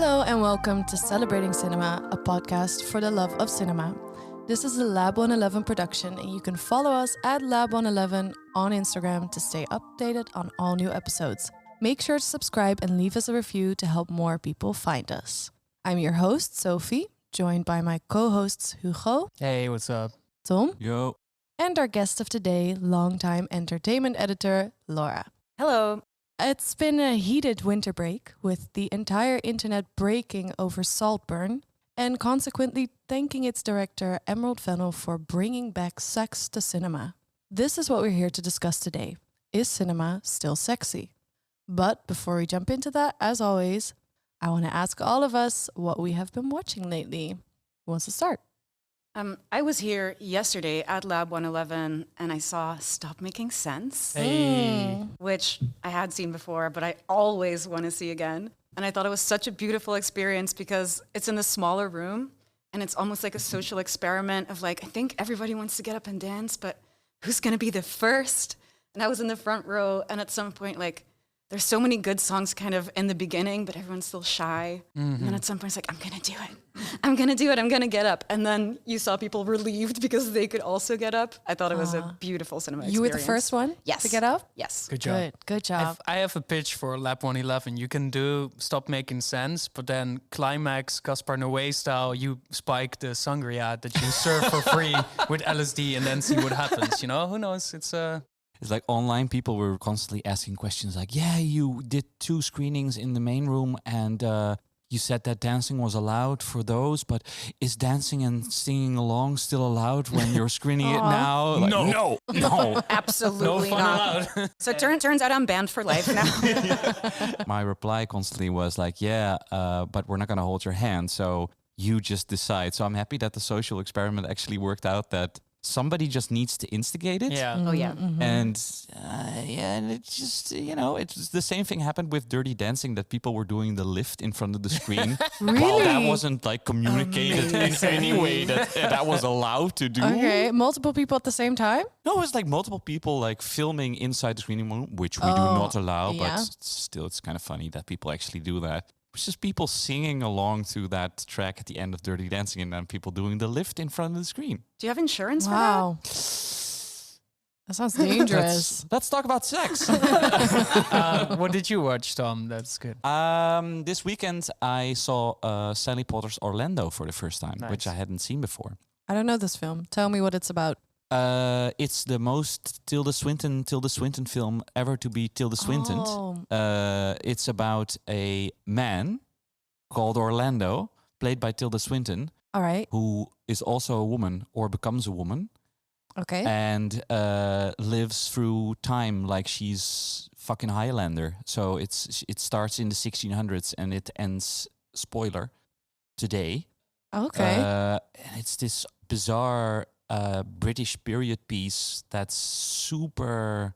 Hello and welcome to Celebrating Cinema, a podcast for the love of cinema. This is a Lab 111 production and you can follow us at Lab 111 on Instagram to stay updated on all new episodes. Make sure to subscribe and leave us a review to help more people find us. I'm your host, Sophie, joined by my co-hosts Hugo. Hey, what's up? Tom. Yo. And our guest of today, longtime entertainment editor, Laura. Hello. It's been a heated winter break, with the entire internet breaking over Saltburn and consequently thanking its director, Emerald Fennell, for bringing back sex to cinema. This is what we're here to discuss today. Is cinema still sexy? But before we jump into that, as always, I want to ask all of us what we have been watching lately. Who wants to start? I was here yesterday at Lab 111 and I saw Stop Making Sense, Hey. which I had seen before, but I always want to see again. And I thought it was such a beautiful experience because it's in the smaller room and it's almost like a social experiment of like, I think everybody wants to get up and dance, but who's going to be the first? And I was in the front row and at some point, like, there's so many good songs kind of in the beginning, but everyone's still shy. And then at some point it's like, I'm going to do it. I'm going to do it. I'm going to get up. And then you saw people relieved because they could also get up. I thought it was a beautiful cinema experience. You were the first one Yes. to get up? Yes. Good job. Good job. I have a pitch for Lab 111. You can do Stop Making Sense, but then climax Gaspar Noé style, you spike the sangria that you serve for free with LSD and then see what happens. You know, who knows? It's like online people were constantly asking questions like, yeah, you did 2 screenings in the main room and you said that dancing was allowed for those, but is dancing and singing along still allowed when you're screening it now? Like, no. Absolutely no fun not. allowed. So it turns out I'm banned for life now. My reply constantly was like, yeah, but we're not going to hold your hand. So you just decide. So I'm happy that the social experiment actually worked out, that somebody just needs to instigate it. Yeah. Oh, yeah. And and it just, it's the same thing happened with Dirty Dancing, that people were doing the lift in front of the screen. Really? While that wasn't like communicated in any way that was allowed to do. Okay, multiple people at the same time? No, it was like multiple people like filming inside the screening room, which we do not allow, yeah. but still it's kind of funny that people actually do that. It's just people singing along to that track at the end of Dirty Dancing and then people doing the lift in front of the screen. Do you have insurance Wow. That sounds dangerous. Let's talk about sex. What did you watch, Tom? That's good. This weekend I saw Sally Potter's Orlando for the first time, which I Nice. hadn't seen before. I don't know this film. Tell me what it's about. It's the most Tilda Swinton film ever to be Tilda Swinton. Oh. It's about a man called Orlando, played by Tilda Swinton, All right. who is also a woman or becomes a woman Okay. and lives through time like she's fucking Highlander. So it starts in the 1600s and it ends, spoiler, today. Okay. And it's this bizarre British period piece that's super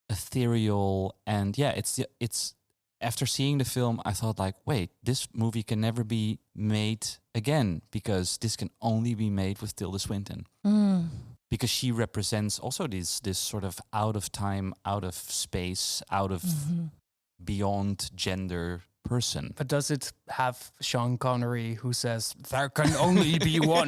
ethereal, and yeah, it's after seeing the film I thought like, wait, this movie can never be made again because this can only be made with Tilda Swinton. Because she represents also this sort of out of time, out of space, out of beyond gender person. But does it have Sean Connery who says, there can only be one?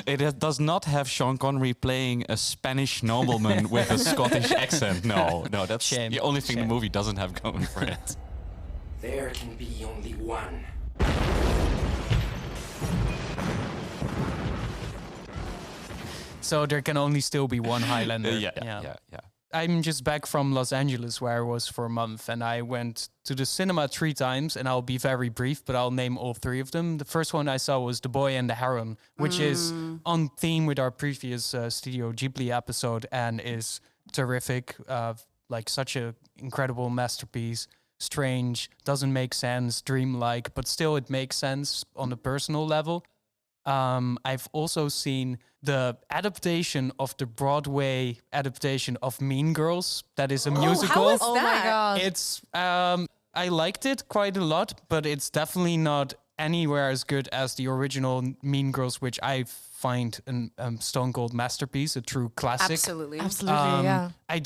It does not have Sean Connery playing a Spanish nobleman with a Scottish accent. No, that's Shame. the only thing the movie doesn't have going for it. There can be only one. So there can only still be one Highlander. Yeah. I'm just back from Los Angeles where I was for a month and I went to the cinema 3 times and I'll be very brief, but I'll name all 3 of them. The first one I saw was The Boy and the Heron, which is on theme with our previous Studio Ghibli episode and is terrific. Like such an incredible masterpiece. Strange, doesn't make sense, dreamlike, but still it makes sense on a personal level. I've also seen the adaptation of the Broadway adaptation of Mean Girls. That is a musical. How is Oh my that? god. It's I liked it quite a lot, but it's definitely not anywhere as good as the original Mean Girls, which I find a stone cold masterpiece, a true classic. Absolutely. Absolutely, yeah. I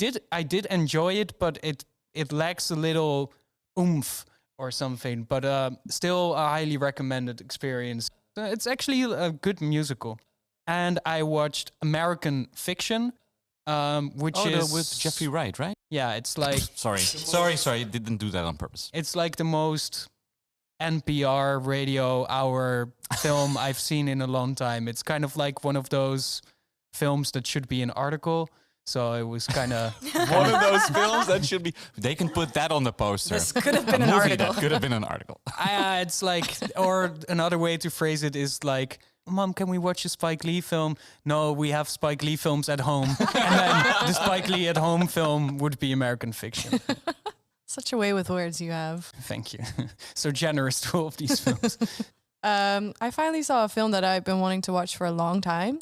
did enjoy it, but it lacks a little oomph or something. But still a highly recommended experience. It's actually a good musical. And I watched American Fiction, which is with Jeffrey Wright, right? Yeah, it's like Sorry, didn't do that on purpose. it's like the most NPR radio hour film I've seen in a long time. It's kind of like one of those films that should be an article. So it was kind of One of those films that should be. They can put that on the poster. This could have been A an movie article. That could have been an article. it's like, or another way to phrase it is like, Mom, can we watch a Spike Lee film? No, we have Spike Lee films at home. And then the Spike Lee at home film would be American Fiction. Such a way with words you have. Thank you. So generous to all of these films. I finally saw a film that I've been wanting to watch for a long time.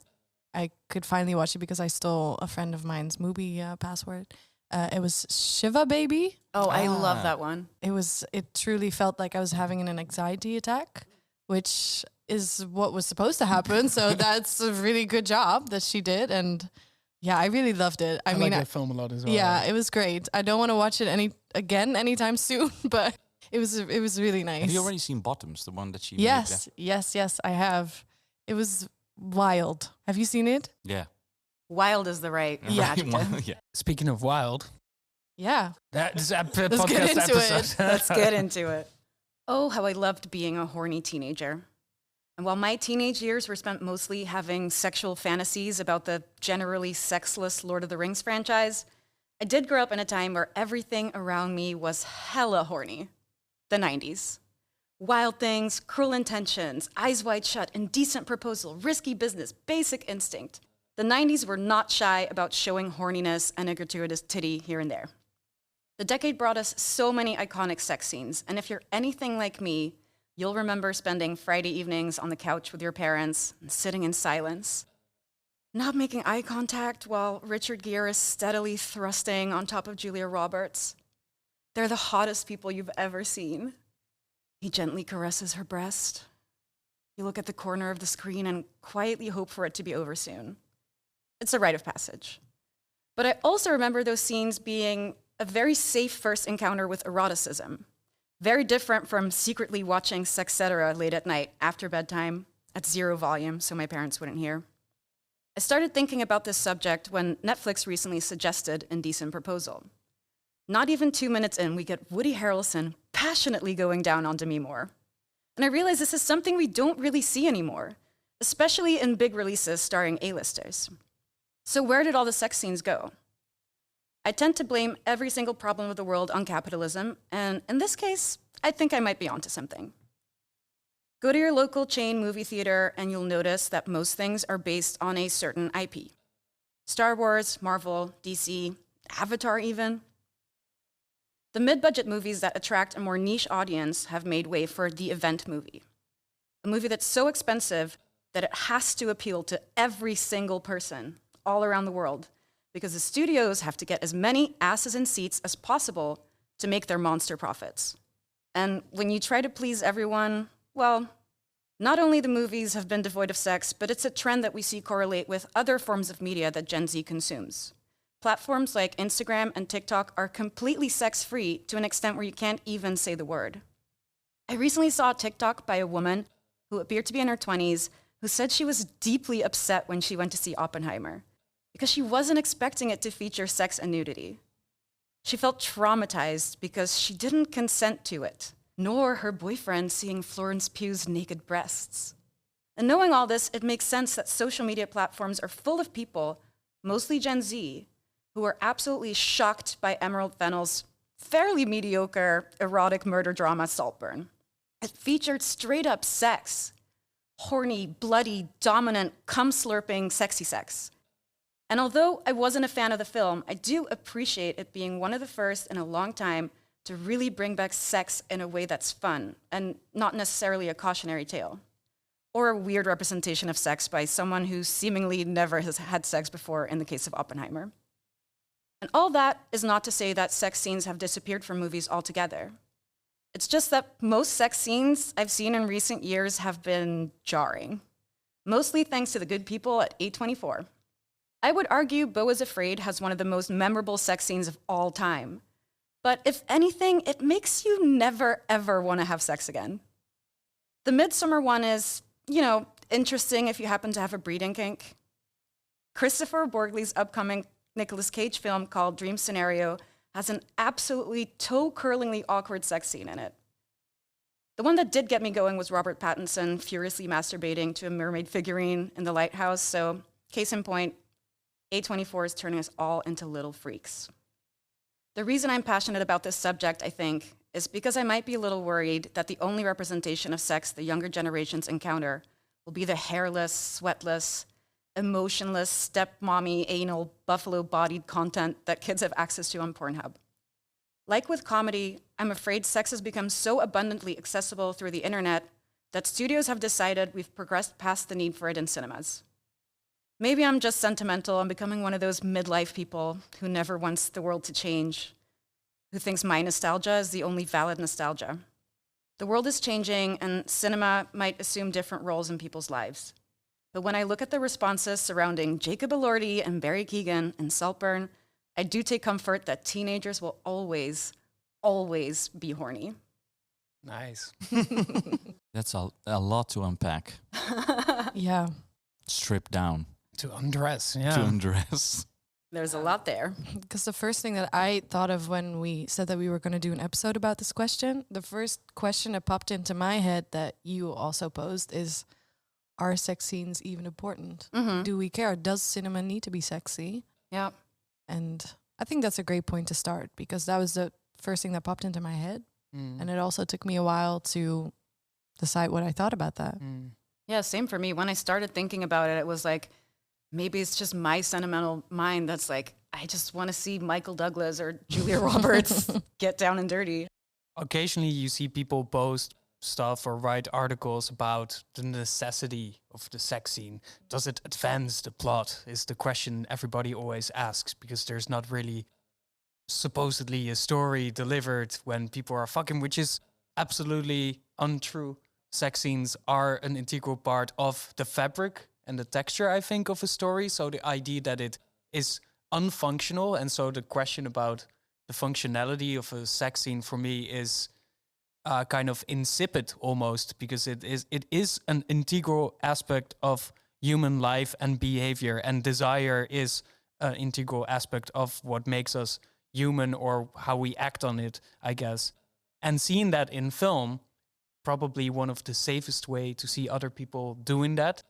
I could finally watch it because I stole a friend of mine's movie password. It was Shiva Baby. Oh, I love that one. It truly felt like I was having an anxiety attack, which is what was supposed to happen. So that's a really good job that she did. And yeah, I really loved it. I mean, like that film a lot as well. yeah, it was great. I don't want to watch it anytime soon, but it was really nice. Have you already seen Bottoms, the one that she made? Yes, I have. It was wild. Have you seen it? Yeah. Wild is the right Yeah. adjective. Yeah. Speaking of wild, Yeah. that is a get podcast into episode. it. Let's get into it. Oh, how I loved being a horny teenager. And while my teenage years were spent mostly having sexual fantasies about the generally sexless Lord of the Rings franchise, I did grow up in a time where everything around me was hella horny. The 90s. Wild Things, Cruel Intentions, Eyes Wide Shut, Indecent Proposal, Risky Business, Basic Instinct. The 90s were not shy about showing horniness and a gratuitous titty here and there. The decade brought us so many iconic sex scenes, and if you're anything like me, you'll remember spending Friday evenings on the couch with your parents and sitting in silence, not making eye contact while Richard Gere is steadily thrusting on top of Julia Roberts. They're the hottest people you've ever seen. He gently caresses her breast. You look at the corner of the screen and quietly hope for it to be over soon. It's a rite of passage. But I also remember those scenes being a very safe first encounter with eroticism. Very different from secretly watching Sexcetera late at night after bedtime at 0 volume so my parents wouldn't hear. I started thinking about this subject when Netflix recently suggested Indecent Proposal. Not even 2 minutes in, we get Woody Harrelson passionately going down on Demi Moore. And I realize this is something we don't really see anymore, especially in big releases starring A-listers. So where did all the sex scenes go? I tend to blame every single problem of the world on capitalism, and in this case, I think I might be onto something. Go to your local chain movie theater and you'll notice that most things are based on a certain IP. Star Wars, Marvel, DC, Avatar even. The mid-budget movies that attract a more niche audience have made way for the event movie. A movie that's so expensive that it has to appeal to every single person all around the world because the studios have to get as many asses in seats as possible to make their monster profits. And when you try to please everyone, well, not only the movies have been devoid of sex, but it's a trend that we see correlate with other forms of media that Gen Z consumes. Platforms like Instagram and TikTok are completely sex-free to an extent where you can't even say the word. I recently saw a TikTok by a woman who appeared to be in her 20s who said she was deeply upset when she went to see Oppenheimer because she wasn't expecting it to feature sex and nudity. She felt traumatized because she didn't consent to it, nor her boyfriend seeing Florence Pugh's naked breasts. And knowing all this, it makes sense that social media platforms are full of people, mostly Gen Z, who are absolutely shocked by Emerald Fennell's fairly mediocre erotic murder drama Saltburn. It featured straight-up sex. Horny, bloody, dominant, cum-slurping, sexy sex. And although I wasn't a fan of the film, I do appreciate it being one of the first in a long time to really bring back sex in a way that's fun and not necessarily a cautionary tale. Or a weird representation of sex by someone who seemingly never has had sex before in the case of Oppenheimer. And all that is not to say that sex scenes have disappeared from movies altogether. It's just that most sex scenes I've seen in recent years have been jarring, mostly thanks to the good people at A24. I would argue Beau is Afraid has one of the most memorable sex scenes of all time. But if anything, it makes you never, ever want to have sex again. The Midsummer one is, interesting if you happen to have a breeding kink. Christopher Borgle's upcoming Nicolas Cage film called Dream Scenario has an absolutely toe-curlingly awkward sex scene in it. The one that did get me going was Robert Pattinson furiously masturbating to a mermaid figurine in the lighthouse. So, case in point, A24 is turning us all into little freaks. The reason I'm passionate about this subject, I think, is because I might be a little worried that the only representation of sex the younger generations encounter will be the hairless, sweatless, emotionless, stepmommy, anal, buffalo-bodied content that kids have access to on Pornhub. Like with comedy, I'm afraid sex has become so abundantly accessible through the internet that studios have decided we've progressed past the need for it in cinemas. Maybe I'm just sentimental. I'm becoming one of those midlife people who never wants the world to change, who thinks my nostalgia is the only valid nostalgia. The world is changing, and cinema might assume different roles in people's lives. But when I look at the responses surrounding Jacob Elordi and Barry Keoghan in Saltburn, I do take comfort that teenagers will always, always be horny. Nice. That's a lot to unpack. Yeah. Strip down. To undress, yeah. To undress. There's a lot there. Because the first thing that I thought of when we said that we were going to do an episode about this question, the first question that popped into my head that you also posed is, are sex scenes even important? Mm-hmm. Do we care? Does cinema need to be sexy? Yeah. And I think that's a great point to start, because that was the first thing that popped into my head. And it also took me a while to decide what I thought about that. Yeah, same for me. When I started thinking about it, it was like, maybe it's just my sentimental mind that's like, I just want to see Michael Douglas or Julia Roberts get down and dirty. Occasionally you see people post stuff or write articles about the necessity of the sex scene. Does it advance the plot? Is the question everybody always asks, because there's not really supposedly a story delivered when people are fucking, which is absolutely untrue. Sex scenes are an integral part of the fabric and the texture, I think, of a story. So the idea that it is unfunctional, and so the question about the functionality of a sex scene for me is kind of insipid almost, because it is an integral aspect of human life and behavior, and desire is an integral aspect of what makes us human, or how we act on it, I guess. And seeing that in film, probably one of the safest way to see other people doing that.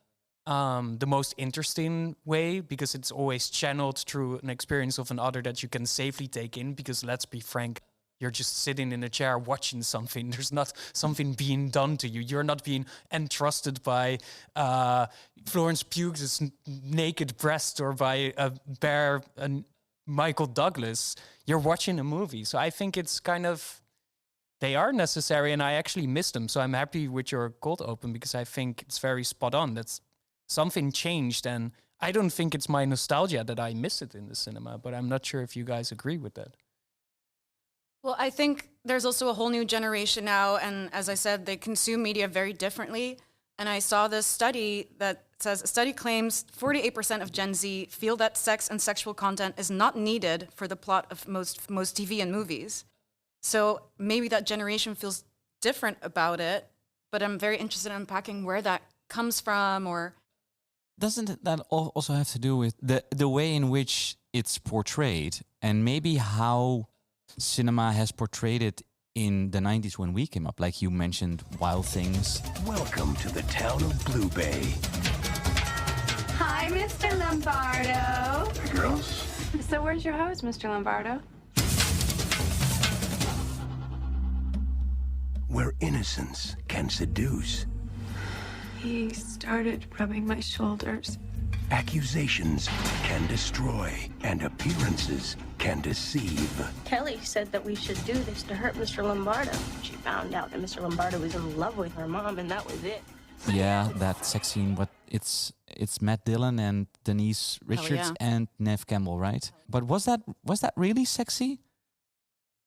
The most interesting way, because it's always channeled through an experience of another that you can safely take in, because let's be frank, you're just sitting in a chair watching something. There's not something being done to you. You're not being entrusted by Florence Pugh's naked breast or by a bare Michael Douglas. You're watching a movie. So I think it's kind of, they are necessary, and I actually miss them. So I'm happy with your cold open, because I think it's very spot on. That's something changed, and I don't think it's my nostalgia that I miss it in the cinema, but I'm not sure if you guys agree with that. Well, I think there's also a whole new generation now, and as I said, they consume media very differently. And I saw this study that says, a study claims 48% of Gen Z feel that sex and sexual content is not needed for the plot of most TV and movies. So maybe that generation feels different about it, but I'm very interested in unpacking where that comes from. Or doesn't that also have to do with the way in which it's portrayed, and maybe how cinema has portrayed it in the 90s when we came up? Like you mentioned, Wild Things. Welcome to the town of Blue Bay. Hi, Mr. Lombardo. Hey, girls. So where's your hose, Mr. Lombardo? Where innocence can seduce. He started rubbing my shoulders. Accusations can destroy, and appearances can deceive. Kelly said that we should do this to hurt Mr. Lombardo. She found out that Mr. Lombardo was in love with her mom, and that was it. Yeah, that sex scene, but it's Matt Dillon and Denise Richards and Neve Campbell, right? But was that really sexy?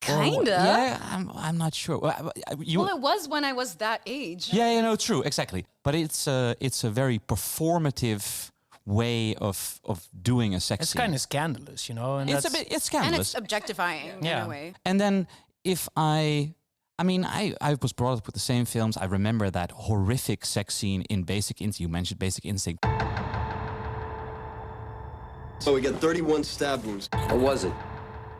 Kinda. Yeah, I'm not sure. well, it was when I was that age. Yeah, true, exactly. But it's a very performative way of doing a sex It's scene. kind of scandalous, you know. And It's that's- it's scandalous. And it's objectifying in a way. And then if I was brought up with the same films. I remember that horrific sex scene in Basic Instinct. You mentioned Basic Instinct. So we got 31 stab wounds. What was it?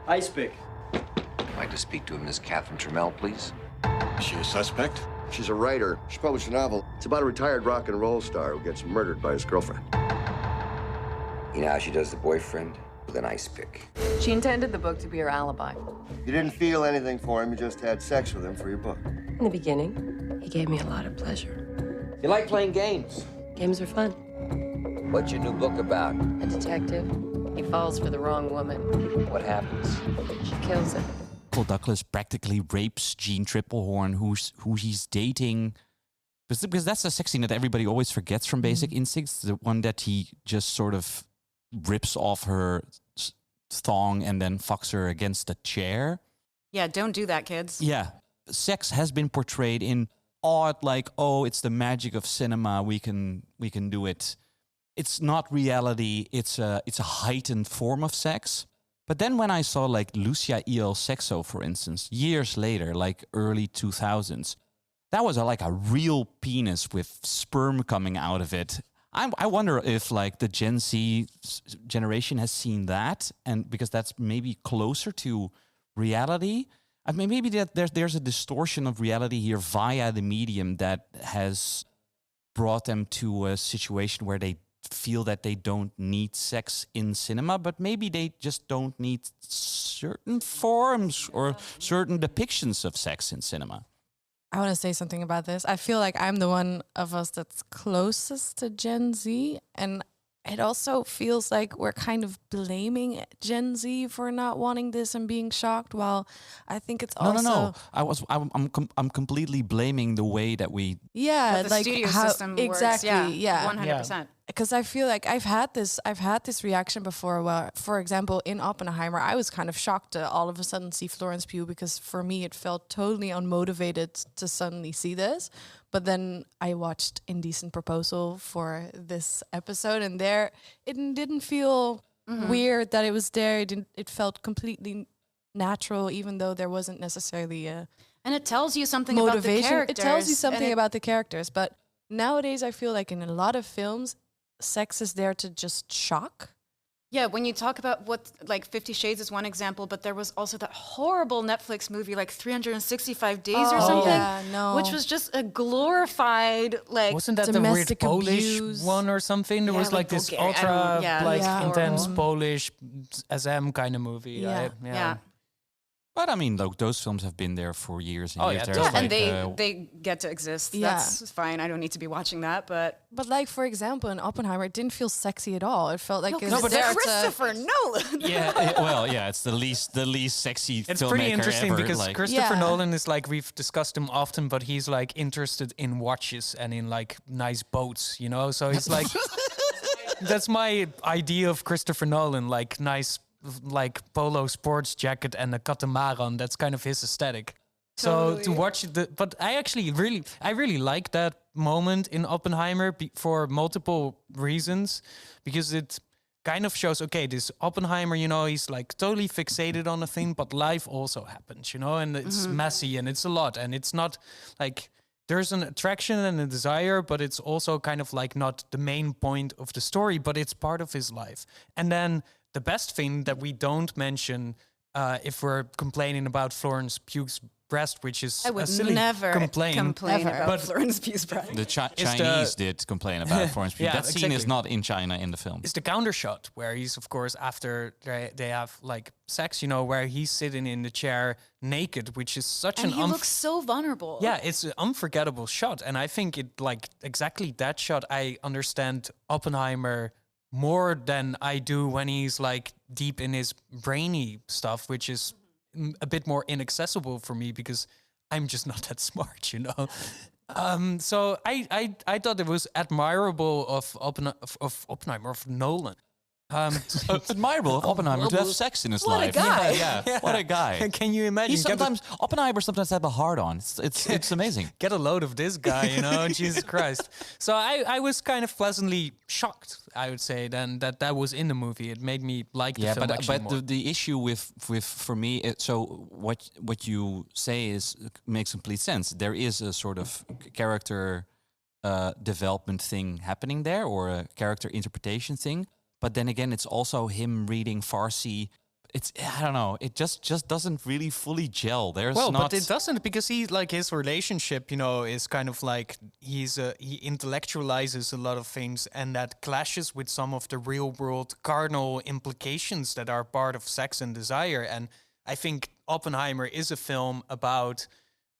Ice pick. I'd like to speak to Miss Catherine Trammell, please. Is she a suspect? She's a writer. She published a novel. It's about a retired rock and roll star who gets murdered by his girlfriend. You know how she does the boyfriend? With an ice pick. She intended the book to be her alibi. You didn't feel anything for him. You just had sex with him for your book. In the beginning, he gave me a lot of pleasure. You like playing games? Games are fun. What's your new book about? A detective, he falls for the wrong woman. What happens? She kills him. Michael Douglas practically rapes Jean Triplehorn, who he's dating. Because that's a sex scene that everybody always forgets from Basic Instincts. The one that he just sort of rips off her thong and then fucks her against a chair. Yeah, don't do that, kids. Yeah. Sex has been portrayed in odd, like, oh, it's the magic of cinema. We can do it. It's not reality. It's a heightened form of sex. But then when I saw like Lucia El Sexo, for instance, years later, like early 2000s, that was like a real penis with sperm coming out of it. I wonder if like the Gen Z generation has seen that, and because that's maybe closer to reality. I mean, maybe that there's a distortion of reality here via the medium that has brought them to a situation where they feel that they don't need sex in cinema, but maybe they just don't need certain forms or certain depictions of sex in cinema. I want to say something about this. I feel like I'm the one of us that's closest to Gen Z, and it also feels like we're kind of blaming Gen Z for not wanting this and being shocked. While I think it's also No. I'm completely blaming the way that we. Yeah, But the like studio how system works, exactly. Yeah, 100%. Because I feel like I've had this reaction before where, for example, in Oppenheimer, I was kind of shocked to all of a sudden see Florence Pugh, because for me it felt totally unmotivated to suddenly see this. But then I watched Indecent Proposal for this episode, and there it didn't feel weird that it was there. It felt completely natural, even though there wasn't necessarily a And it tells you something motivation. about the characters. It tells you something and about the characters. But nowadays, I feel like in a lot of films, sex is there to just shock. Yeah, when you talk about what, like 50 Shades is one example, but there was also that horrible Netflix movie, like 365 Days or something, yeah, no. which was just a glorified, like... Wasn't that the weird domestic Polish abuse. one or something? There Yeah, was like this Bulgarian, ultra, yeah, intense horrible. Polish SM kind of movie. Yeah. Yeah. But I mean, those films have been there for years and Oh, years. yeah, There's Yeah, like, and they get to exist. Yeah. That's fine. I don't need to be watching that, but... But like, for example, in Oppenheimer, it didn't feel sexy at all. It felt like it No, was but there to- Christopher Nolan! it's the least sexy It's filmmaker pretty interesting ever. because like, Christopher Yeah. Nolan is like, we've discussed him often, but he's like interested in watches and in like nice boats, you know? So it's like, that's my idea of Christopher Nolan, like nice, like polo sports jacket and a catamaran. That's kind of his aesthetic. So to watch but I really like that moment in Oppenheimer for multiple reasons, because it kind of shows, okay, this Oppenheimer, you know, he's like totally fixated on a thing, but life also happens, you know, and it's messy and it's a lot, and it's not like there's an attraction and a desire, but it's also kind of like not the main point of the story, but it's part of his life. And then the best thing that we don't mention, if we're complaining about Florence Pugh's breast, which is I a would silly never complain about but Florence Pugh's breast. the It's Chinese did complain about Florence Pugh. Yeah, That scene is exactly. not in China in the film. it's the counter shot where he's, of course, after they have like sex, you know, where he's sitting in the chair naked, which is such And an he looks so vulnerable. yeah, it's an unforgettable shot. And I think it, like, exactly that shot, I understand Oppenheimer more than I do when he's like deep in his brainy stuff, which is a bit more inaccessible for me because I'm just not that smart, you know. So I thought it was admirable of Oppenheimer, of Nolan, It's admirable of Oppenheimer to have sex in his life. What a guy. Yeah. What a guy. Can you imagine? Oppenheimer sometimes have a hard on. It's amazing. Get a load of this guy, Jesus Christ. So I was kind of pleasantly shocked, I would say, then that was in the movie. It made me like the film actually more. But the issue with for me, so what you say makes complete sense. There is a sort of character development thing happening there, or a character interpretation thing. But then again, it's also him reading Farsi. I don't know. It just doesn't really fully gel. But it doesn't, because his relationship, is kind of like he intellectualizes a lot of things, and that clashes with some of the real world cardinal implications that are part of sex and desire. And I think Oppenheimer is a film about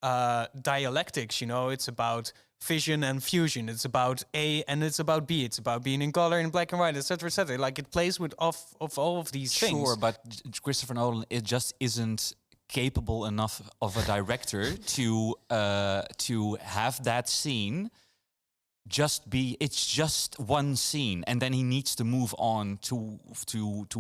dialectics. It's about fission and fusion. It's about A and it's about B. It's about being in color and black and white, etc., etc. Like, it plays with of all of these things. Sure, but Christopher Nolan, it just isn't capable enough of a director to have that scene it's just one scene, and then he needs to move on to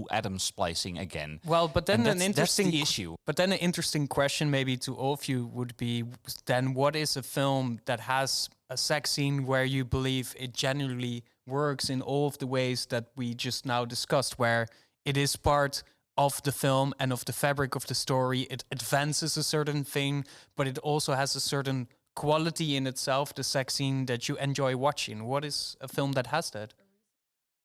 atom splicing again. Well, but then that's the issue. But then an interesting question maybe to all of you would be, then what is a film that has a sex scene where you believe it genuinely works in all of the ways that we just now discussed, where it is part of the film and of the fabric of the story, it advances a certain thing, but it also has a certain quality in itself, the sex scene that you enjoy watching? What is a film that has that?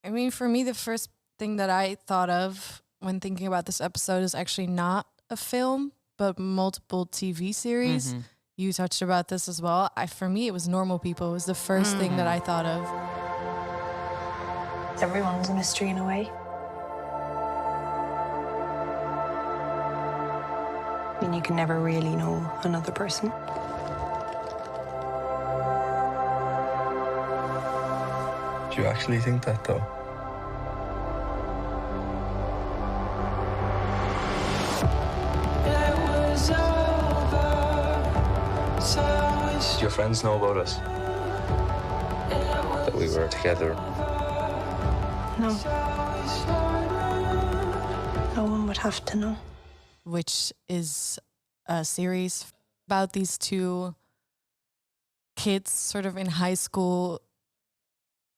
I mean, for me, the first thing that I thought of when thinking about this episode is actually not a film, but multiple TV series. Mm-hmm. You touched about this as well. For me, it was Normal People. It was the first thing that I thought of. Everyone's a mystery in a way. And you can never really know another person. Do you actually think that, though? Do your friends know about us? That we were together? No. No one would have to know. Which is a series about these two kids sort of in high school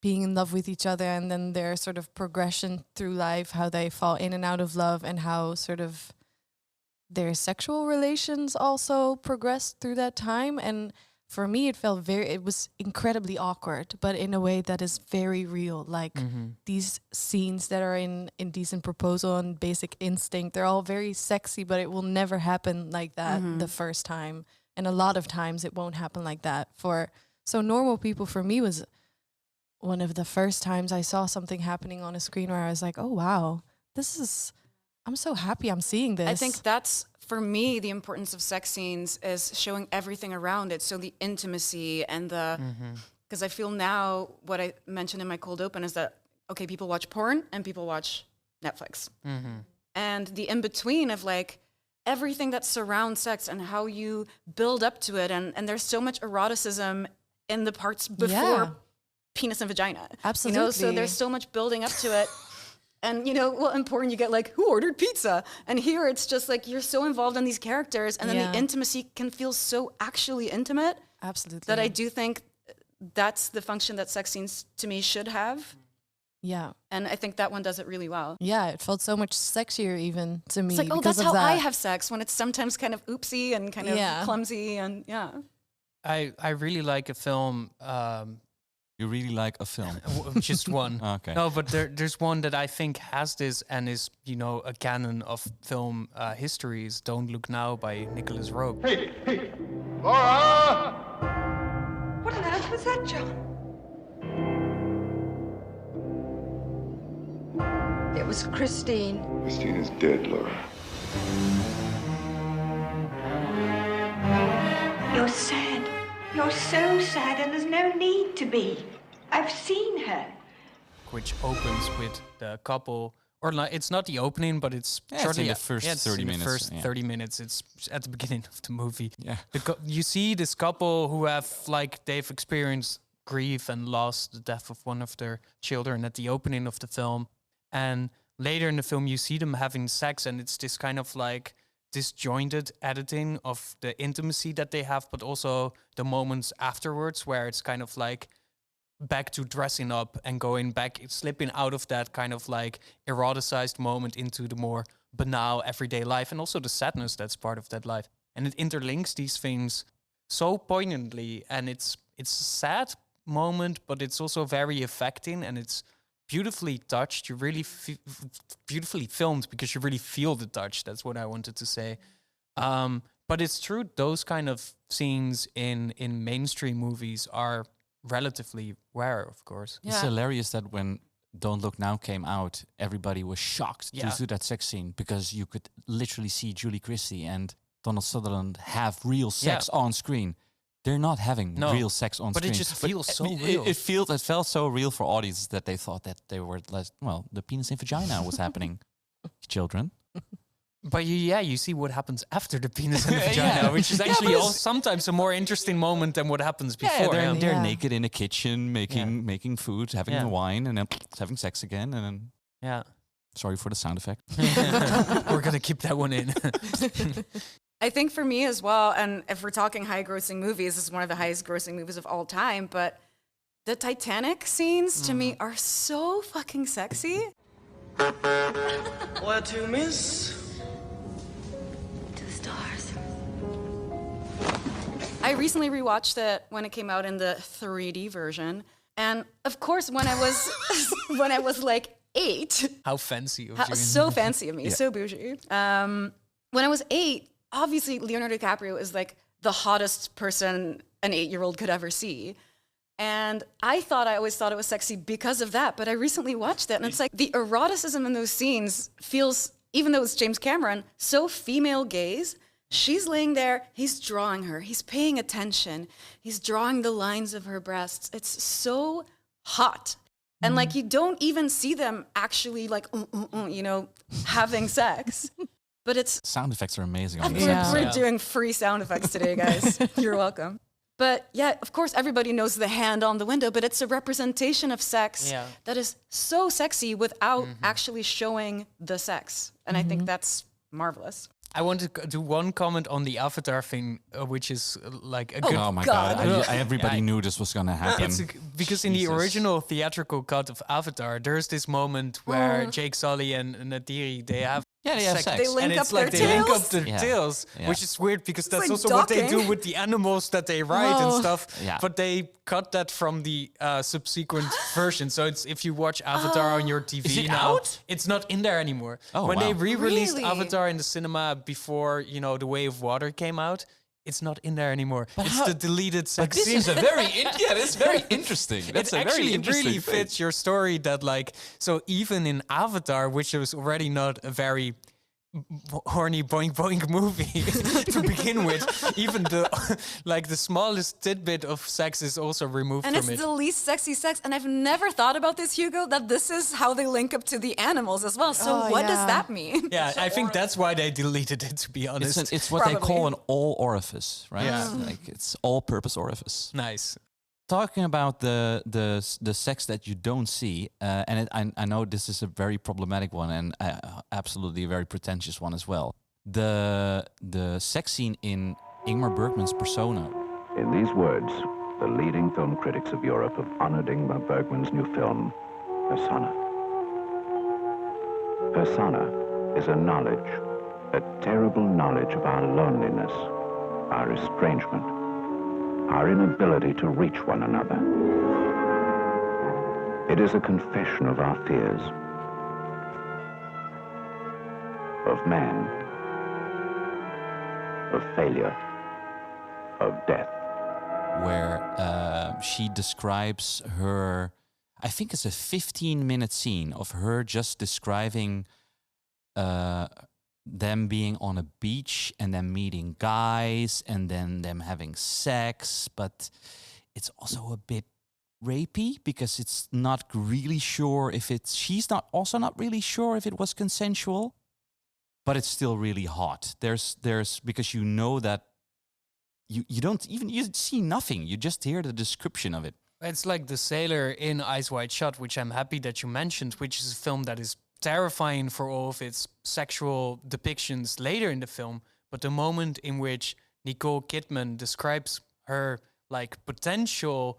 being in love with each other, and then their sort of progression through life, how they fall in and out of love, and how sort of their sexual relations also progressed through that time. And for me, it was incredibly awkward, but in a way that is very real. Like these scenes that are in Indecent Proposal and Basic Instinct, they're all very sexy, but it will never happen like that the first time. And a lot of times it won't happen like that. So Normal People for me was one of the first times I saw something happening on a screen where I was like, oh, wow, I'm so happy I'm seeing this. I think that's, for me, the importance of sex scenes is showing everything around it. So the intimacy and because I feel now what I mentioned in my cold open is that, okay, people watch porn and people watch Netflix. And the in-between of like everything that surrounds sex and how you build up to it. And there's so much eroticism in the parts before penis and vagina. Absolutely. So there's so much building up to it. And, in porn you get like, who ordered pizza? And here it's just like, you're so involved in these characters, and then the intimacy can feel so actually intimate. Absolutely. That I do think that's the function that sex scenes to me should have. Yeah. And I think that one does it really well. Yeah, it felt so much sexier even to me. It's like, that's how I have sex, when it's sometimes kind of oopsie and kind of clumsy and I really like a film. You really like a film? Just one. Okay. No, but there's one that I think has this and is, a canon of film history, is Don't Look Now by Nicholas Roeg. Hey, Laura! What on earth was that, John? It was Christine. Christine is dead, Laura. You're sad. You're so sad, and there's no need to be. I've seen her. Which opens with the couple, or not, it's not the opening, but it's shortly in the first 30 minutes. First 30 minutes, it's at the beginning of the movie. Yeah, you see this couple who they've experienced grief and loss, the death of one of their children at the opening of the film, And later in the film, you see them having sex, and it's this kind of like disjointed editing of the intimacy that they have, but also the moments afterwards where it's kind of like back to dressing up and going back, slipping out of that kind of like eroticized moment into the more banal everyday life, and also the sadness that's part of that life. And it interlinks these things so poignantly, and it's a sad moment, but it's also very affecting, and it's beautifully touched. You really beautifully filmed because you really feel the touch. That's what I wanted to say. But it's true, those kind of scenes in mainstream movies are relatively rare, of course. It's hilarious that when Don't Look Now came out, everybody was shocked to see that sex scene, because you could literally see Julie Christie and Donald Sutherland have real sex on screen. They're not having real sex on screen. But it just feels so real. It felt so real for audiences that they thought that they were the penis and vagina was happening. Children. But you see what happens after the penis and the vagina, which is actually sometimes a more interesting moment than what happens before. They're naked in a kitchen, making food, having a wine, and then having sex again, and then sorry for the sound effect. We're gonna keep that one in. I think for me as well, and if we're talking high-grossing movies, this is one of the highest-grossing movies of all time, but the Titanic scenes, to me, are so fucking sexy. Where to, miss? To the stars. I recently rewatched it when it came out in the 3D version, and of course, when I was like 8... How fancy of you. So fancy of me, so bougie. When I was 8... obviously, Leonardo DiCaprio is like the hottest person an 8-year-old could ever see. And I always thought it was sexy because of that. But I recently watched it, and it's like the eroticism in those scenes feels, even though it's James Cameron, so female gaze. She's laying there, he's drawing her, he's paying attention, he's drawing the lines of her breasts. It's so hot. And like, you don't even see them actually like, having sex. But it's... sound effects are amazing on We're doing free sound effects today, guys. You're welcome. But yeah, of course, everybody knows the hand on the window, but it's a representation of sex that is so sexy without actually showing the sex. And I think that's marvelous. I want to do one comment on the Avatar thing, which is like a oh my god! Everybody knew this was gonna happen. Because in the original theatrical cut of Avatar, there's this moment where Jake Sully and Nadiri, they have sex. They link and up it's like their they tails. link up their tails, which is weird because that's like also docking. what they do with the animals that they ride and stuff. Yeah. But they cut that from the subsequent version. So it's if you watch Avatar on your TV Is it now, out? it's not in there anymore. Oh, when wow. they re-released Really? Avatar in the cinema before, The Way of Water came out, it's not in there anymore. It's the deleted sex This scene. is a that's very interesting. That's it a very actually interesting really thing. fits your story that so even in Avatar, which was already not a very horny boing boing movie to begin with, even the smallest tidbit of sex is also removed And from it's it. the least sexy sex. And I've never thought about this, Hugo, that this is how they link up to the animals as well. So what does that mean? Yeah, I think that's why they deleted it, to be honest. It's what they call an all orifice, right? Yeah. Like it's all-purpose orifice. Nice. Talking about the sex that you don't see, and I know this is a very problematic one and absolutely a very pretentious one as well. The sex scene in Ingmar Bergman's Persona. In these words, the leading film critics of Europe have honored Ingmar Bergman's new film, Persona. Persona is a knowledge, a terrible knowledge of our loneliness, our estrangement, our inability to reach one another. It is a confession of our fears, of man, of failure, of death. Where she describes her, I think it's a 15-minute scene of her just describing them being on a beach and then meeting guys and then them having sex, but it's also a bit rapey because it's not really sure if she's not really sure if it was consensual, but it's still really hot. There's because you know that you don't even, you see nothing, you just hear the description of it. It's like The Sailor in Eyes Wide Shut, which I'm happy that you mentioned, which is a film that is terrifying for all of its sexual depictions later in the film, but the moment in which Nicole Kidman describes her like potential,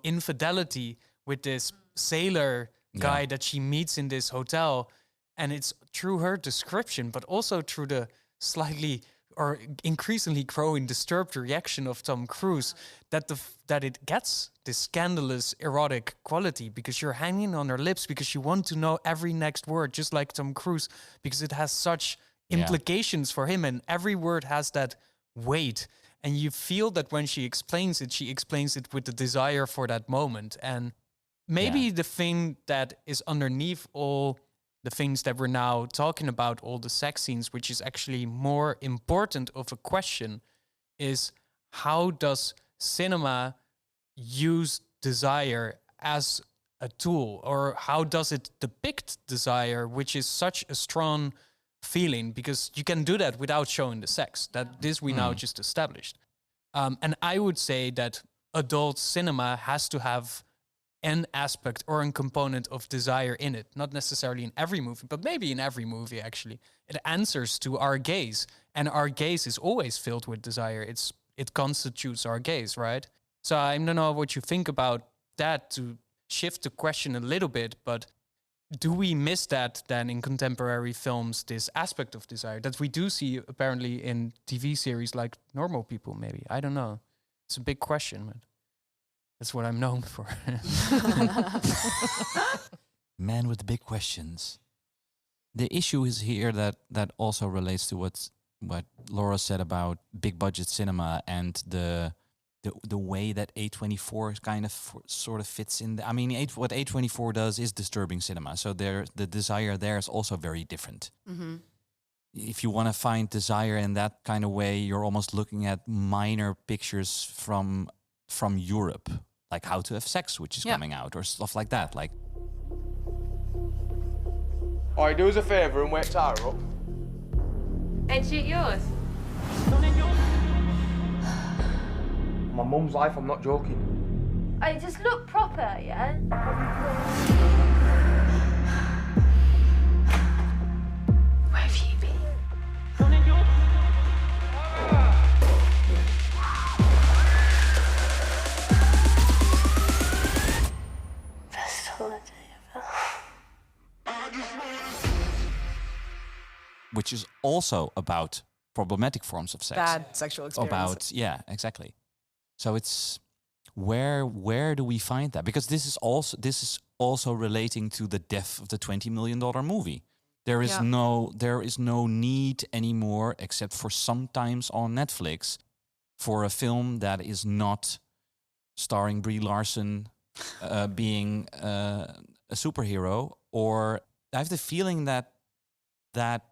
infidelity with this sailor guy that she meets in this hotel, and it's through her description, but also through the slightly or increasingly growing disturbed reaction of Tom Cruise, that it gets this scandalous erotic quality, because you're hanging on her lips, because you want to know every next word, just like Tom Cruise, because it has such implications for him, and every word has that weight. And you feel that when she explains it with the desire for that moment. And maybe the thing that is underneath all the things that we're now talking about, all the sex scenes, which is actually more important of a question, is how does cinema use desire as a tool, or how does it depict desire, which is such a strong feeling, because you can do that without showing the sex. That this we now just established. And I would say that adult cinema has to have an aspect or a component of desire in it. Not necessarily in every movie, but maybe in every movie, actually. It answers to our gaze, and our gaze is always filled with desire. It constitutes our gaze, right? So I don't know what you think about that, to shift the question a little bit, but do we miss that then in contemporary films, this aspect of desire that we do see apparently in TV series like Normal People, maybe? I don't know. It's a big question, but that's what I'm known for. Man with big questions. The issue is here that also relates to what Laura said about big budget cinema and the way that A24 kind of sort of fits in. I mean, what A24 does is disturbing cinema. So the desire there is also very different. Mm-hmm. If you want to find desire in that kind of way, you're almost looking at minor pictures from Europe, like How to Have Sex, which is coming out, or stuff like that. Like, All right, do us a favour and wake Tara up. Ain't she yours? My mum's life, I'm not joking. I just look proper, yeah? Where have you been? Best holiday ever. which is also about problematic forms of sex. Bad sexual experiences. Exactly. So it's where do we find that? Because this is also relating to the death of the $20 million movie. There is no need anymore, except for sometimes on Netflix, for a film that is not starring Brie Larson being a superhero. Or I have the feeling that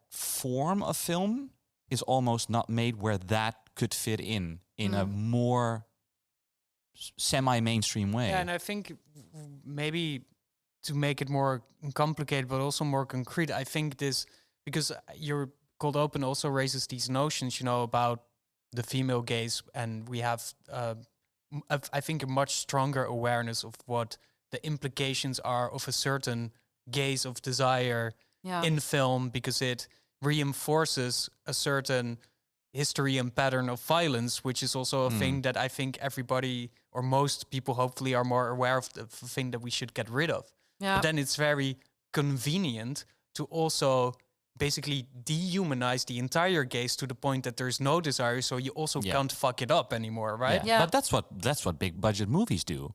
form of film is almost not made where that could fit in a more semi-mainstream way. Yeah, and I think maybe to make it more complicated but also more concrete, I think this, because Your Cold Open also raises these notions, about the female gaze, and we have, I think, a much stronger awareness of what the implications are of a certain gaze of desire in film, because it reinforces a certain history and pattern of violence, which is also a thing that I think everybody or most people hopefully are more aware of, the thing that we should get rid of. Yeah. But then it's very convenient to also basically dehumanize the entire gaze to the point that there's no desire, so you also can't fuck it up anymore, right? Yeah. But that's what big budget movies do.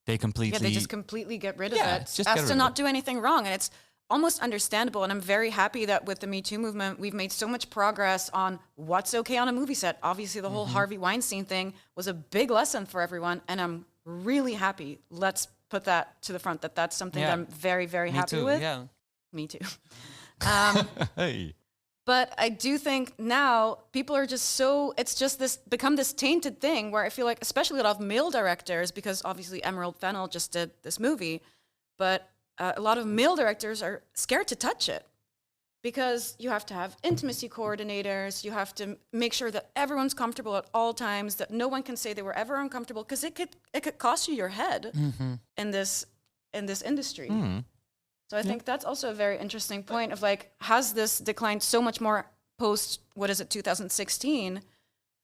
They they just completely get rid of it as to not do anything wrong, and it's almost understandable. And I'm very happy that with the Me Too movement, we've made so much progress on what's okay on a movie set. Obviously, the whole Harvey Weinstein thing was a big lesson for everyone, and I'm really happy. Let's put that to the front, that's something that I'm very, very happy with. Yeah. Me too. Hey. But I do think now people are just it's just become this tainted thing where I feel like, especially a lot of male directors, because obviously Emerald Fennell just did this movie, but a lot of male directors are scared to touch it because you have to have intimacy coordinators. You have to make sure that everyone's comfortable at all times, that no one can say they were ever uncomfortable, because it could cost you your head in this industry. So I think that's also a very interesting point of like, has this declined so much more post, 2016,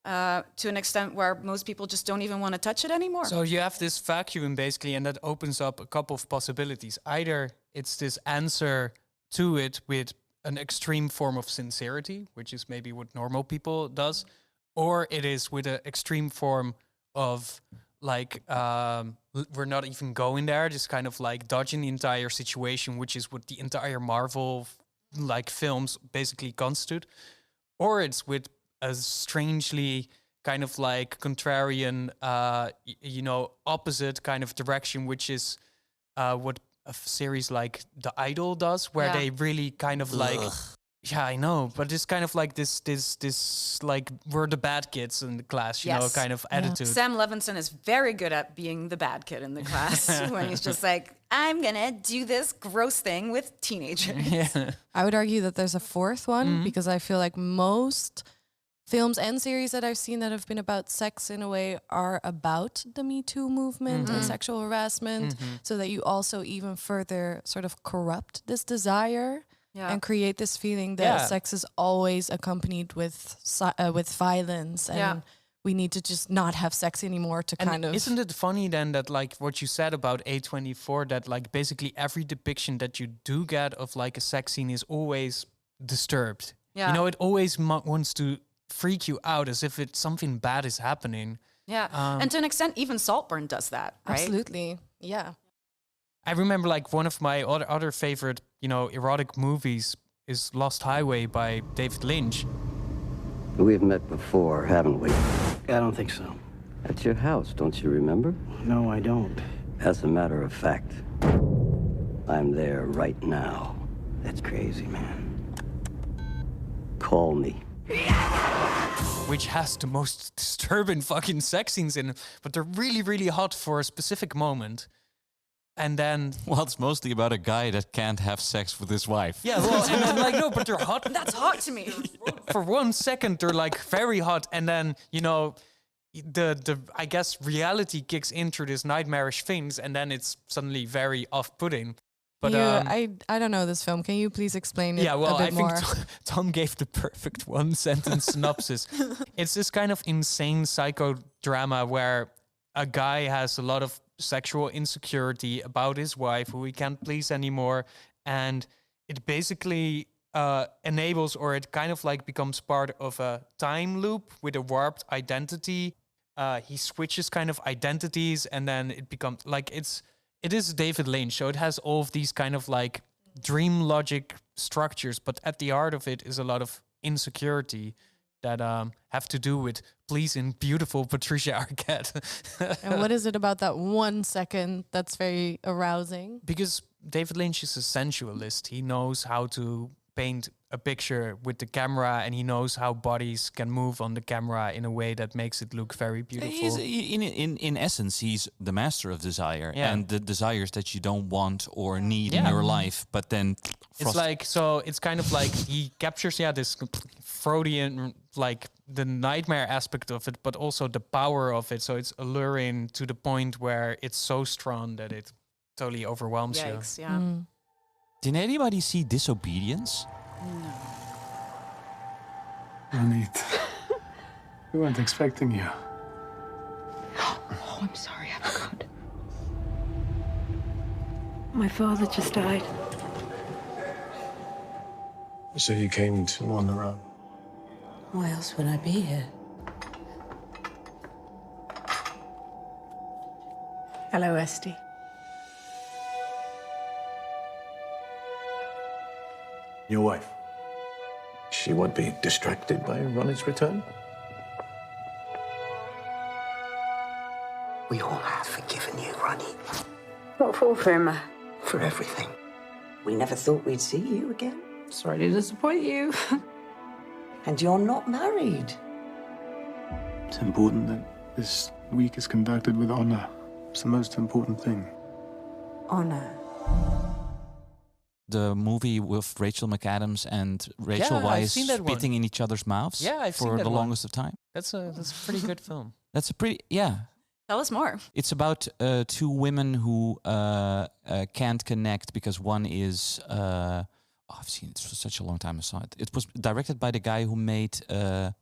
to an extent where most people just don't even want to touch it anymore? So you have this vacuum basically, and that opens up a couple of possibilities. Either it's this answer to it with an extreme form of sincerity, which is maybe what normal people does, or it is with an extreme form of like, we're not even going there, just kind of like dodging the entire situation, which is what the entire Marvel like films basically constitute. Or it's with a strangely kind of like contrarian, opposite kind of direction, which is what a series like The Idol does, where they really kind of like, yeah, I know, but it's kind of like this like we're the bad kids in the class, you know, kind of attitude. Sam Levinson is very good at being the bad kid in the class when he's just like, I'm gonna do this gross thing with teenagers. Yeah. I would argue that there's a fourth one because I feel like most films and series that I've seen that have been about sex in a way are about the Me Too movement and sexual harassment, so that you also even further sort of corrupt this desire and create this feeling that sex is always accompanied with violence and we need to just not have sex anymore to kind of... Isn't it funny then that like what you said about A24, that like basically every depiction that you do get of like a sex scene is always disturbed. Yeah. You know, it always wants to freak you out as if it's something bad is happening. Yeah, and to an extent, even Saltburn does that, right? Absolutely, yeah. I remember like one of my other favorite, erotic movies is Lost Highway by David Lynch. We've met before, haven't we? I don't think so. At your house, don't you remember? No, I don't. As a matter of fact, I'm there right now. That's crazy, man. Call me. Which has the most disturbing fucking sex scenes in it, but they're really, really hot for a specific moment. And then... Well, it's mostly about a guy that can't have sex with his wife. Yeah, well, and then like, no, but they're hot. That's hot to me. For 1 second, they're like very hot. And then, the I guess reality kicks in through these nightmarish things. And then it's suddenly very off-putting. But I don't know this film. Can you please explain it a bit more? I think Tom gave the perfect one-sentence synopsis. It's this kind of insane psychodrama where a guy has a lot of sexual insecurity about his wife who he can't please anymore, and it basically enables, or it kind of like becomes part of a time loop with a warped identity. He switches kind of identities, and then it becomes like it is David Lynch, so it has all of these kind of like dream logic structures, but at the heart of it is a lot of insecurity that have to do with pleasing beautiful Patricia Arquette. And what is it about that 1 second that's very arousing? Because David Lynch is a sensualist. He knows how to paint a picture with the camera, and he knows how bodies can move on the camera in a way that makes it look very beautiful. In essence, he's the master of desire and the desires that you don't want or need in your life, but then... It's like, so it's kind of like he captures, this Freudian, like the nightmare aspect of it, but also the power of it. So it's alluring to the point where it's so strong that it totally overwhelms you. Yikes, yeah. Did anybody see Disobedience? No. Ronit, we weren't expecting you. Oh, I'm sorry, I forgot. My father just died. So you came to wander around? Why else would I be here? Hello, Esty. Your wife. She won't be distracted by Ronit's return? We all have forgiven you, Ronnie. What for, Emma? For everything. We never thought we'd see you again. Sorry to disappoint you. And you're not married. It's important that this week is conducted with honor. It's the most important thing. Honor. The movie with Rachel McAdams and Rachel Weisz spitting in each other's mouths for the longest of time. That's a pretty good film. That's a pretty, Tell us more. It's about two women who can't connect because one is... I've seen it for such a long time I saw it. It was directed by the guy who made Una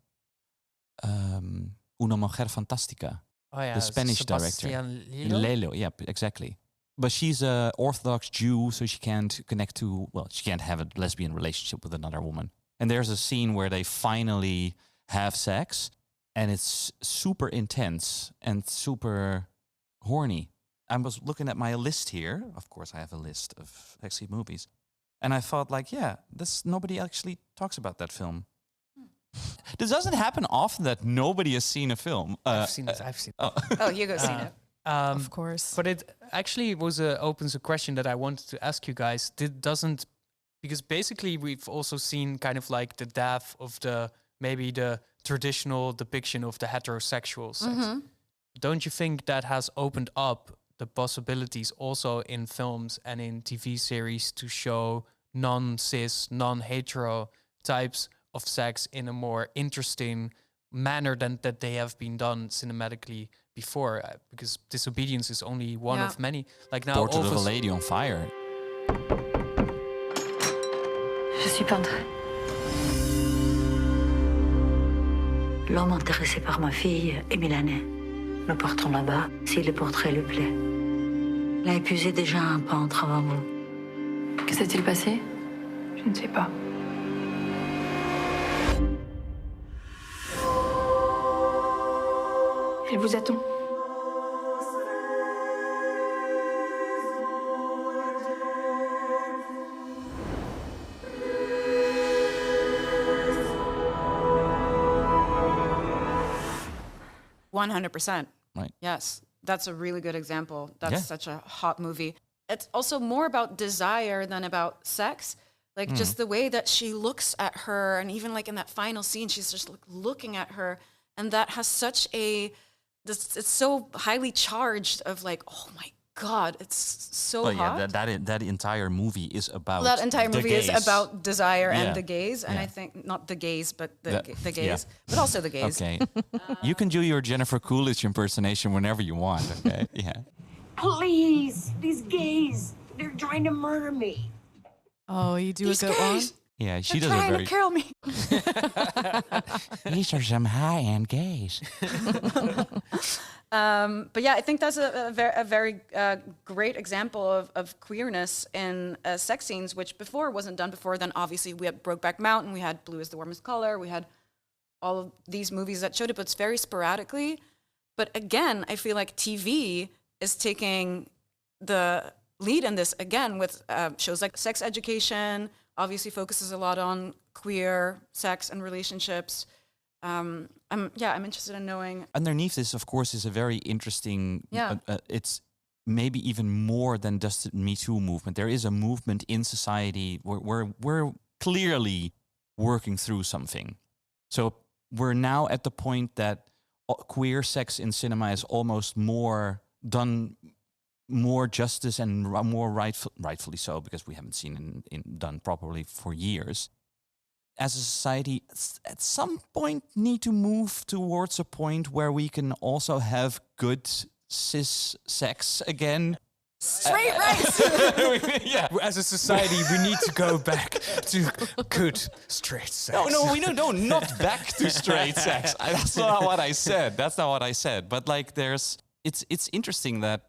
Mujer Fantástica. Oh yeah, the Spanish Sebastian director. Lelo, yeah, exactly. But she's a Orthodox Jew, so she can't connect to... Well, she can't have a lesbian relationship with another woman. And there's a scene where they finally have sex, and it's super intense and super horny. I was looking at my list here. Of course, I have a list of sexy movies. And I thought, like, yeah, nobody actually talks about that film. This doesn't happen often that nobody has seen a film. I've seen it. Oh, Hugo's seen it. Of course. But it actually opens a question that I wanted to ask you guys. Because basically we've also seen kind of like the death of the traditional depiction of the heterosexual sex. Mm-hmm. Don't you think that has opened up the possibilities also in films and in TV series to show non-cis, non-hetero types of sex in a more interesting manner than that they have been done cinematically before? Because Disobedience is only one of many. Like now, Portrait of a Lady on Fire. Je suis peintre. L'homme intéressé par ma fille est milanais. Nous partons là-bas si le portrait lui plaît. Il a épuisé déjà un peintre avant vous. Que s'est-il passé? Je ne sais pas. Elle vous attend. %100%. Right. Yes, that's a really good example. That's such a hot movie. It's also more about desire than about sex. Like just the way that she looks at her, and even like in that final scene, she's just looking at her, and that has such it's so highly charged of like, oh my God, it's so hot. Yeah, that entire movie is about that entire the movie gaze. is about desire and the gaze, and Yeah. I think not the gaze, but the gaze, but also the gaze. Okay, you can do your Jennifer Coolidge impersonation whenever you want. Okay, yeah. Please, these gays, they're trying to murder me. Oh, you do These a good one? gays, Yeah, she they're does a trying very. to kill me. These are some high-end gays. But yeah, I think that's a very great example of queerness in sex scenes, which before wasn't done before. Then obviously we had Brokeback Mountain, we had Blue is the Warmest Color, we had all of these movies that showed it, but it's very sporadically. But again, I feel like TV is taking the lead in this again with shows like Sex Education, obviously focuses a lot on queer sex and relationships. I'm interested in knowing. Underneath this, of course, is a very interesting. It's maybe even more than just the Me Too movement. There is a movement in society where we're clearly working through something. So we're now at the point that queer sex in cinema is almost done more justice and more rightfully so, because we haven't seen it done properly for years. As a society, at some point need to move towards a point where we can also have good cis sex again. Straight rights! Yeah. As a society, we need to go back to good straight sex. No, not back to straight sex. That's not what I said. But like, it's interesting that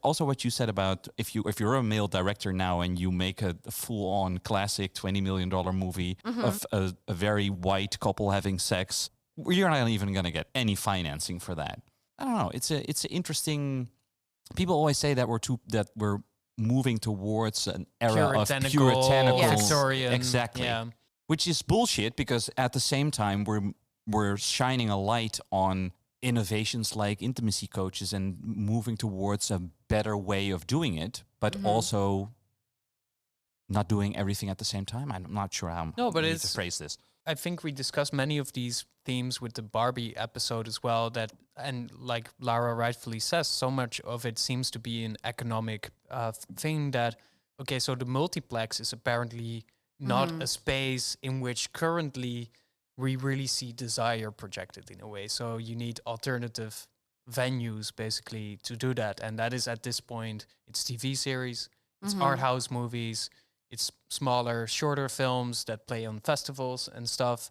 also what you said about if you're a male director now and you make a full-on classic $20 million movie of a very white couple having sex, you're not even going to get any financing for that. I don't know. It's an interesting. People always say that we're moving towards an era of puritanical, Victorian, exactly, which is bullshit, because at the same time we're shining a light on innovations like intimacy coaches and moving towards a better way of doing it, but also not doing everything at the same time. I'm not sure how to phrase this. I think we discussed many of these themes with the Barbie episode as well, and like Lara rightfully says, so much of it seems to be an economic thing that, okay, so the multiplex is apparently not a space in which currently we really see desire projected in a way. So you need alternative venues basically to do that. And that is at this point, it's TV series, it's art house movies, it's smaller, shorter films that play on festivals and stuff.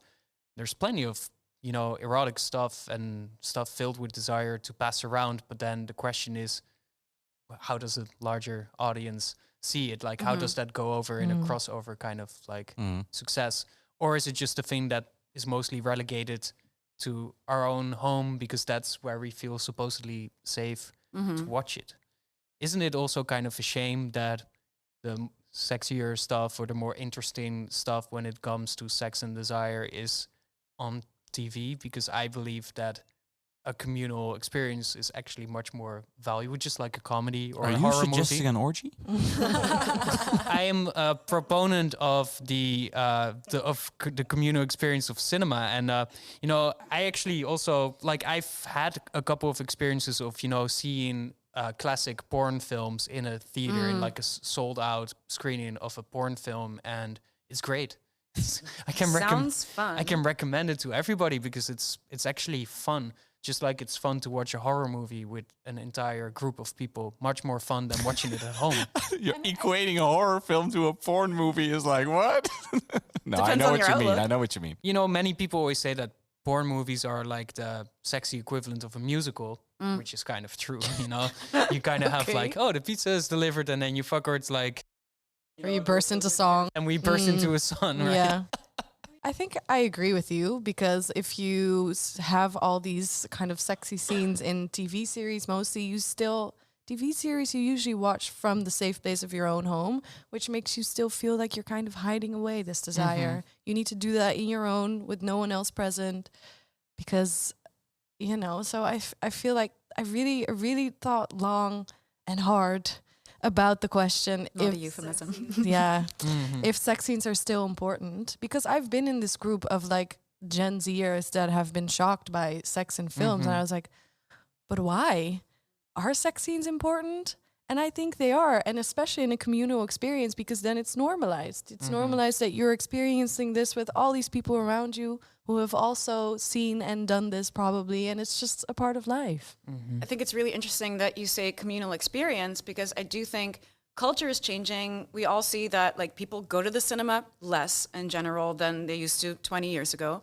There's plenty of, erotic stuff and stuff filled with desire to pass around. But then the question is, how does a larger audience see it? Like, how does that go over in a crossover kind of success? Or is it just a thing that is mostly relegated to our own home because that's where we feel supposedly safe to watch it? Isn't it also kind of a shame that the sexier stuff or the more interesting stuff when it comes to sex and desire is on TV? Because I believe that a communal experience is actually much more valuable, just like a comedy or a horror movie. Are you suggesting an orgy? I am a proponent of the communal experience of cinema, and I actually also I've had a couple of experiences of seeing classic porn films in a theater in like a sold out screening of a porn film, and it's great. Sounds fun. I can recommend it to everybody because it's actually fun. Just like it's fun to watch a horror movie with an entire group of people, much more fun than watching it at home. You're equating a horror film to a porn movie is like, what? No, Depends I know on what your you outlook. mean. I know what you mean. Many people always say that porn movies are like the sexy equivalent of a musical, which is kind of true. You kind of have like, oh, the pizza is delivered, and then you fuck, or it's like, or you burst into song. And we burst into a song, right? Yeah. I think I agree with you, because if you have all these kind of sexy scenes in TV series, mostly TV series you usually watch from the safe place of your own home, which makes you still feel like you're kind of hiding away this desire. You need to do that in your own with no one else present, because, so I feel like I really thought long and hard about the question. Not a euphemism. Yeah. If sex scenes are still important, because I've been in this group of like Gen Zers that have been shocked by sex in films, and I was like, but why? Are sex scenes important? And I think they are, and especially in a communal experience, because then it's normalized. It's normalized that you're experiencing this with all these people around you who have also seen and done this probably, and it's just a part of life. I think it's really interesting that you say communal experience, because I do think culture is changing. We all see that people go to the cinema less in general than they used to 20 years ago.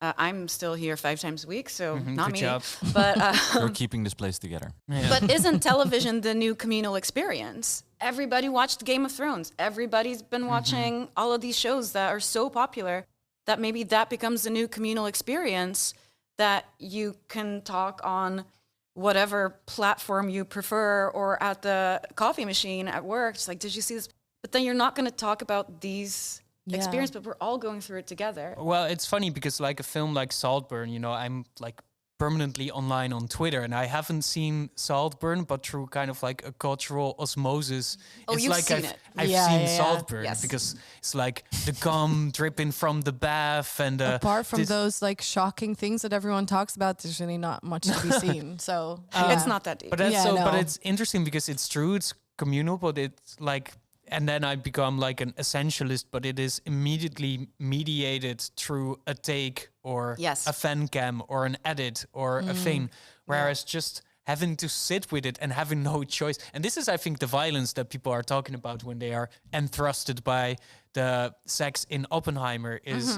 I'm still here 5 times a week, so not Good me. job. But We're keeping this place together. Yeah. But isn't television the new communal experience? Everybody watched Game of Thrones. Everybody's been watching all of these shows that are so popular that maybe that becomes the new communal experience, that you can talk on whatever platform you prefer or at the coffee machine at work. It's like, did you see this? But then you're not going to talk about these experience, but we're all going through it together. Well, it's funny because like a film like Saltburn, I'm like permanently online on Twitter, and I haven't seen Saltburn, but through kind of like a cultural osmosis. Oh, it's you've like seen I've it. seen Saltburn, Yes. because it's like the gum dripping from the bath, and apart from those like shocking things that everyone talks about, there's really not much to be seen. So it's not that deep. But that's but it's interesting because it's true, it's communal, but it's like. And then I become like an essentialist, but it is immediately mediated through a take or a fan cam or an edit or a thing. Whereas just having to sit with it and having no choice. And this is, I think, the violence that people are talking about when they are enthrusted by the sex in Oppenheimer, is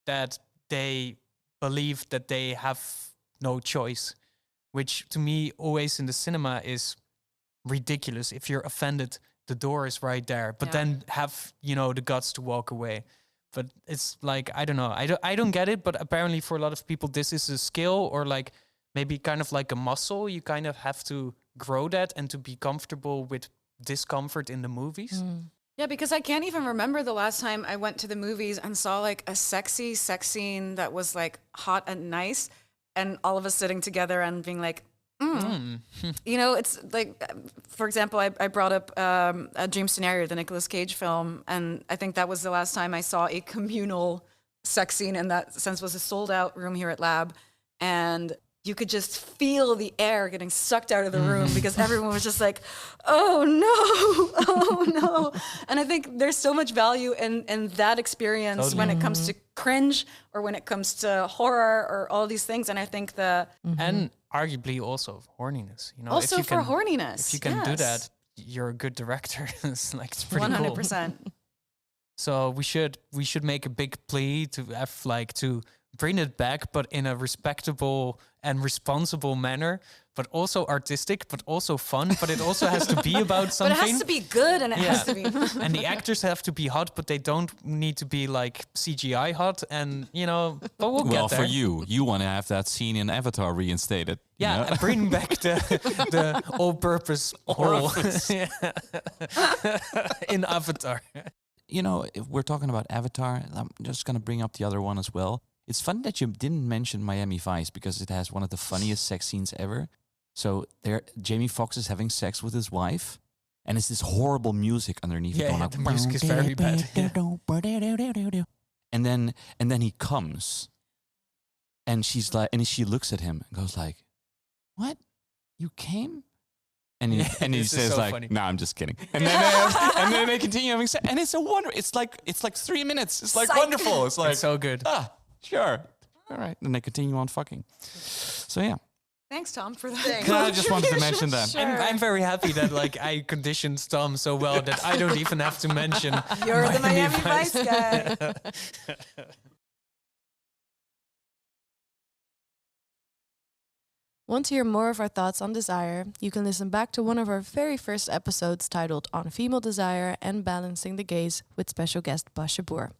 that they believe that they have no choice, which to me always in the cinema is ridiculous. If you're offended, the door is right there, but then have, the guts to walk away. But it's like, I don't know. I don't get it, but apparently for a lot of people, this is a skill, or like maybe kind of like a muscle. You kind of have to grow that and to be comfortable with discomfort in the movies. Yeah, because I can't even remember the last time I went to the movies and saw like a sexy sex scene that was like hot and nice, and all of us sitting together and being like, it's like, for example, I brought up A Dream Scenario, the Nicolas Cage film, and I think that was the last time I saw a communal sex scene in that sense. Was a sold out room here at Lab, and you could just feel the air getting sucked out of the room because everyone was just like, oh no. And I think there's so much value in that experience when it comes to cringe or when it comes to horror or all these things. And I think arguably also horniness. You know, Also if you for can, horniness, if you can do yes. that, you're a good director. It's like it's pretty 100%. cool. So we should make a big plea to have like to bring it back, but in a respectable and responsible manner, but also artistic, but also fun. But it also has to be about something. But it has to be good, and it has to be. And the actors have to be hot, but they don't need to be like CGI hot. And you know, but we'll Well, get there. for you want to have that scene in Avatar reinstated. you Yeah, know? and bring back the all-purpose hole in Avatar. You know, if we're talking about Avatar, I'm just going to bring up the other one as well. It's fun that you didn't mention Miami Vice because it has one of the funniest sex scenes ever. So there, Jamie Foxx is having sex with his wife, and it's this horrible music underneath. Yeah, going yeah, like, the music is very bad. Yeah. And then he comes, and she's like, and she looks at him and goes like, "What? You came?" And he This is says so like, funny. "No, I'm just kidding." And then they continue having sex, and it's a wonder. It's like 3 minutes. It's like Psych. wonderful. It's like It's so good. Sure, all right. And they continue on fucking. So yeah. Thanks, Tom, for that. No, I just wanted to mention that. Sure. I'm very happy that like I conditioned Tom so well that I don't even have to mention. You're the Miami Vice guy. Want to hear more of our thoughts on desire? You can listen back to one of our very first episodes titled On Female Desire and Balancing the Gaze with special guest Basje Boer.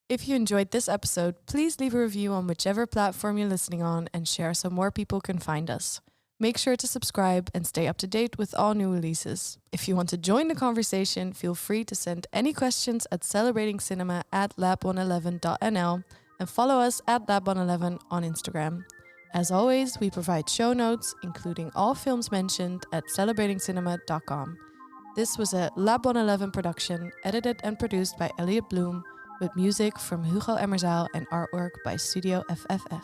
If you enjoyed this episode, please leave a review on whichever platform you're listening on and share so more people can find us. Make sure to subscribe and stay up to date with all new releases. If you want to join the conversation, feel free to send any questions at celebratingcinema@lab111.nl and follow us at lab111 on Instagram. As always, we provide show notes, including all films mentioned, at celebratingcinema.com. This was a Lab 111 production, edited and produced by Elliot Bloom, with music from Hugo Emmerzaal and artwork by Studio FFF.